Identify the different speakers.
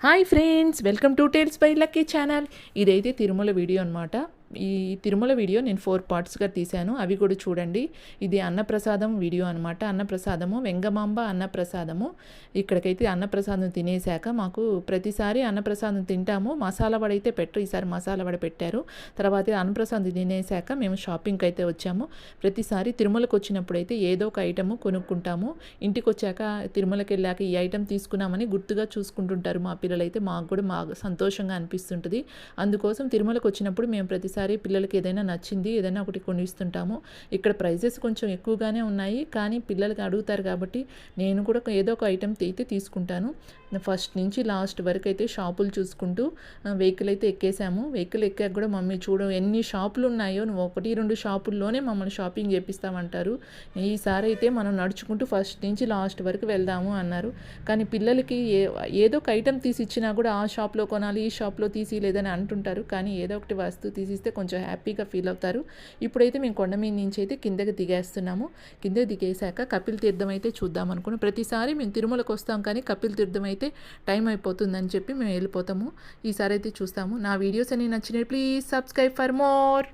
Speaker 1: Hi friends, welcome to tales by Lucky channel. ఇదైతే Tirumala video అనమాట. ఈ తిరుమల వీడియో నేను 4 పార్ట్స్గా తీశాను, అవి కూడా చూడండి. ఇది అన్నప్రసాదం వీడియో అనమాట. అన్నప్రసాదము వెంగమాంబ అన్నప్రసాదము. ఇక్కడికైతే అన్నప్రసాదం తినేశాక మాకు ప్రతిసారి అన్నప్రసాదం తింటాము, మసాలా వడ అయితే పెట్టరు, ఈసారి మసాలా వడ పెట్టారు. తర్వాత అన్నప్రసాదం తినేశాక మేము షాపింగ్కి అయితే వచ్చాము. ప్రతిసారి తిరుమలకు వచ్చినప్పుడు అయితే ఏదో ఒక ఐటమ్ కొనుక్కుంటాము. ఇంటికి వచ్చాక తిరుమలకి వెళ్ళాక ఈ ఐటమ్ తీసుకున్నామని గుర్తుగా చూసుకుంటుంటారు మా పిల్లలైతే. మాకు కూడా బాగా సంతోషంగా అనిపిస్తుంటుంది. అందుకోసం తిరుమలకు వచ్చినప్పుడు మేము ప్రతిసారి పిల్లలకి ఏదైనా నచ్చింది ఏదైనా ఒకటి కొనిస్తుంటాము. ఇక్కడ ప్రైజెస్ కొంచెం ఎక్కువగానే ఉన్నాయి, కానీ పిల్లలకి అడుగుతారు కాబట్టి నేను కూడా ఏదో ఒక ఐటెం అయితే తీసుకుంటాను. ఫస్ట్ నుంచి లాస్ట్ వరకు అయితే షాపులు చూసుకుంటూ వెహికల్ అయితే ఎక్కేసాము. వెహికల్ ఎక్కాక కూడా మమ్మీ చూడు ఎన్ని షాపులు ఉన్నాయో, నువ్వు 1-2 షాపుల్లోనే మమ్మల్ని షాపింగ్ చేపిస్తామంటారు. ఈసారి అయితే మనం నడుచుకుంటూ ఫస్ట్ నుంచి లాస్ట్ వరకు వెళ్దాము అన్నారు. కానీ పిల్లలకి ఏదో ఒక ఐటెం తీసి ఇచ్చినా కూడా ఆ షాప్లో కొనాలి, ఈ షాప్లో తీసి లేదని అంటుంటారు. కానీ ఏదో ఒకటి వస్తువు తీసిస్తే కొంచెం హ్యాపీగా ఫీల్ అవుతారు. ఇప్పుడైతే మేము కొండ మీద నుంచి అయితే కిందకి దిగేస్తున్నాము. కిందకి దిగేశాక కపిల్ తీర్థం అయితే చూద్దాం అనుకున్నాం. ప్రతిసారి మేము తిరుమలకు వస్తాం, కానీ కపిల్ తీర్థం అయితే టైం అయిపోతుందని చెప్పి మేము వెళ్ళిపోతాము. ఈసారి అయితే చూస్తాము. నా వీడియోస్ అన్ని నచ్చినవి ప్లీజ్ సబ్స్క్రైబ్ ఫర్ మోర్.